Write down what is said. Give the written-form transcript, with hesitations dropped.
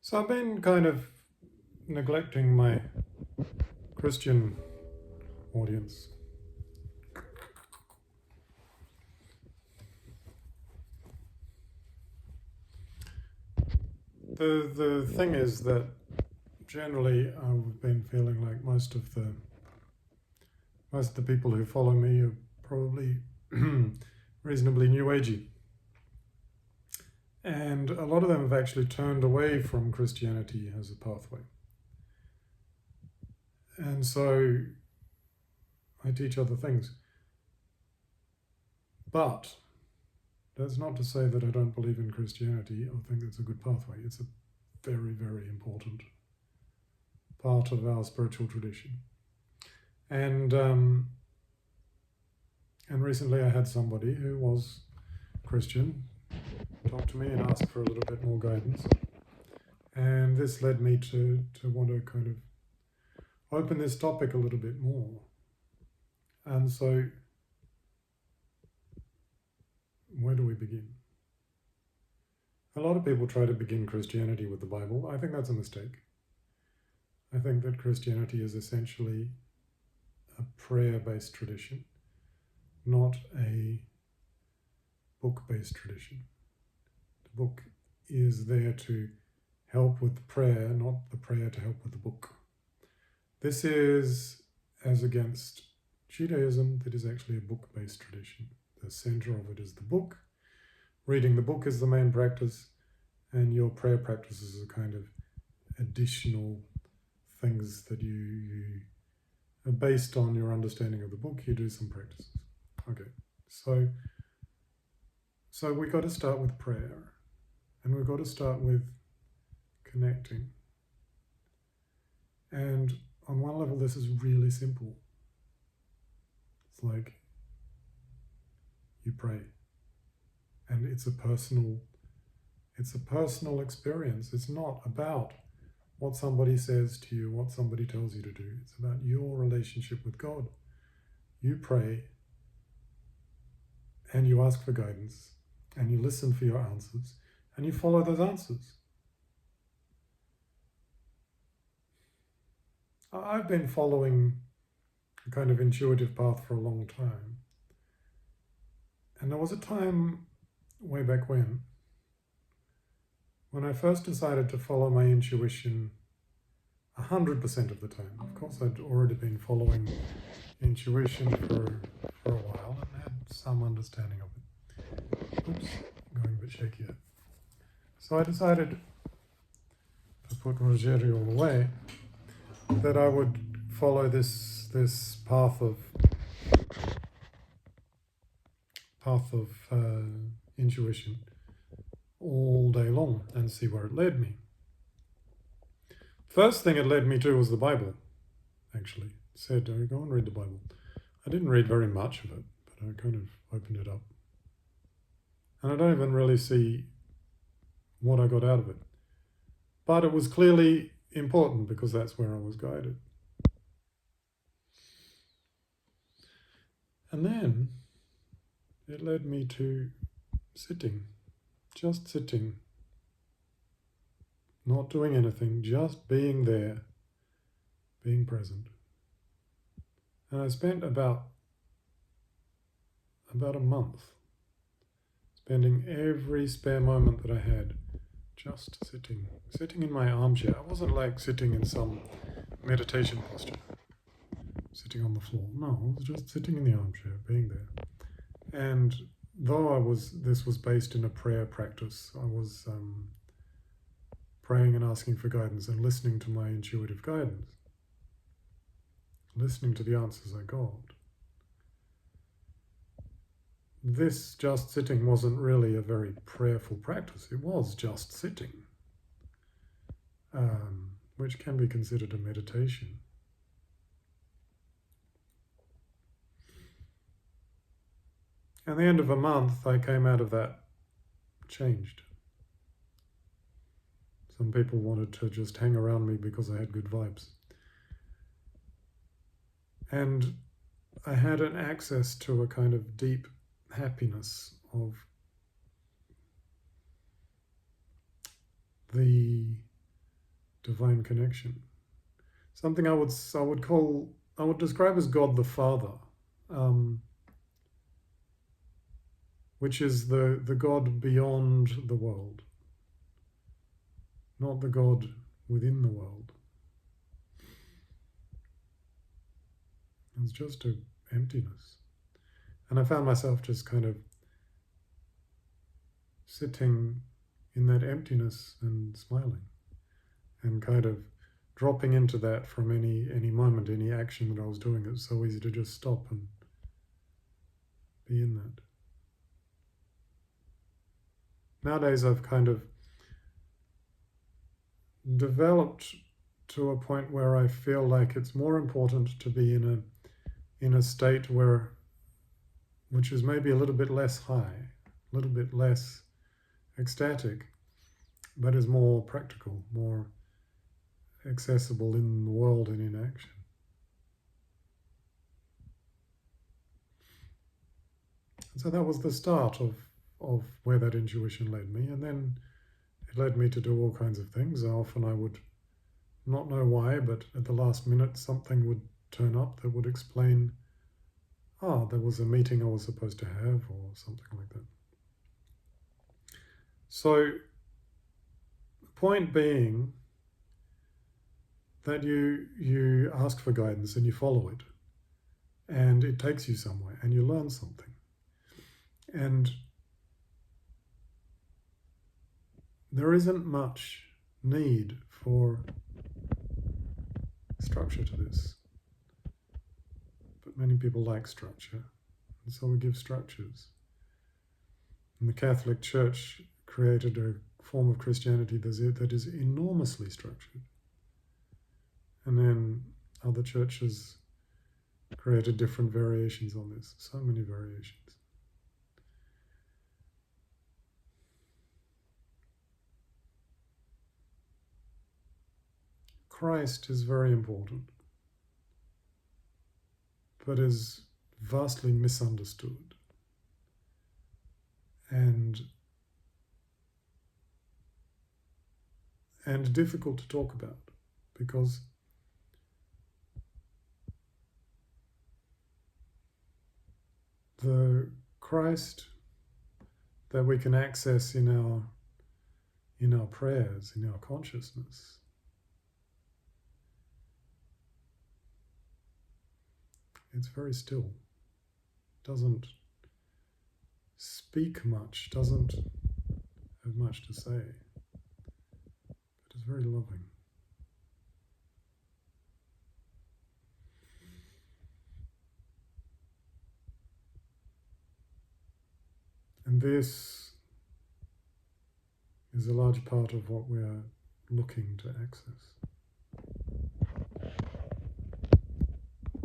So I've been kind of neglecting my Christian audience. The thing is that generally I've been feeling like most of the people who follow me are probably reasonably new agey. And a lot of them have actually turned away from Christianity as a pathway. And so I teach other things. But that's not to say that I don't believe in Christianity or think it's a good pathway. It's a very, very important part of our spiritual tradition. And recently I had somebody who was Christian talk to me and ask for a little bit more guidance. And this led me to want to kind of open this topic a little bit more. And so, where do we begin? A lot of people try to begin Christianity with the Bible. I think that's a mistake. I think that Christianity is essentially a prayer-based tradition, not a book-based tradition. The book is there to help with prayer, not the prayer to help with the book. This is as against Judaism, that is actually a book-based tradition. The center of it is the book. Reading the book is the main practice, and your prayer practices are kind of additional things that you based on your understanding of the book, you do some practices. Okay, so we've got to start with prayer, and we've got to start with connecting. And on one level, this is really simple. It's like you pray, and it's a personal experience. It's not about what somebody says to you, what somebody tells you to do. It's about your relationship with God. You pray, and you ask for guidance, and you listen for your answers, and you follow those answers. I've been following a kind of intuitive path for a long time. And there was a time way back when I first decided to follow my intuition 100% of the time. Of course, I'd already been following intuition for a while and had some understanding of it. Oops, going a bit shaky here. So I decided to put Rogerio away, that I would follow this path of intuition all day long and see where it led me. First thing it led me to was the Bible, actually. It said, go and read the Bible. I didn't read very much of it, but I kind of opened it up. And I don't even really see what I got out of it. But it was clearly important because that's where I was guided. And then it led me to sitting, just sitting, not doing anything, just being there, being present. And I spent about a month spending every spare moment that I had just sitting in my armchair. I wasn't like sitting in some meditation posture, sitting on the floor. No, I was just sitting in the armchair, being there. And though this was based in a prayer practice, I was praying and asking for guidance and listening to my intuitive guidance, listening to the answers I got. This just sitting wasn't really a very prayerful practice. It was just sitting, which can be considered a meditation. At the end of a month, I came out of that changed. Some people wanted to just hang around me because I had good vibes. And I had an access to a kind of deep happiness of the divine connection. Something I would describe as God the Father, which is the God beyond the world, not the God within the world. It's just an emptiness. And I found myself just kind of sitting in that emptiness and smiling and kind of dropping into that from any moment, any action that I was doing. It's so easy to just stop and be in that. Nowadays I've kind of developed to a point where I feel like it's more important to be in a state which is maybe a little bit less high, a little bit less ecstatic, but is more practical, more accessible in the world and in action. So that was the start of where that intuition led me, and then it led me to do all kinds of things. Often I would not know why, but at the last minute something would turn up that would explain, there was a meeting I was supposed to have, or something like that. So the point being that you ask for guidance and you follow it, and it takes you somewhere and you learn something. And there isn't much need for structure to this. But many people like structure, and so we give structures. And the Catholic Church created a form of Christianity that is enormously structured. And then other churches created different variations on this, so many variations. Christ is very important, but is vastly misunderstood and difficult to talk about, because the Christ that we can access in our prayers, in our consciousness, it's very still, doesn't speak much, doesn't have much to say, but it's very loving. And this is a large part of what we are looking to access.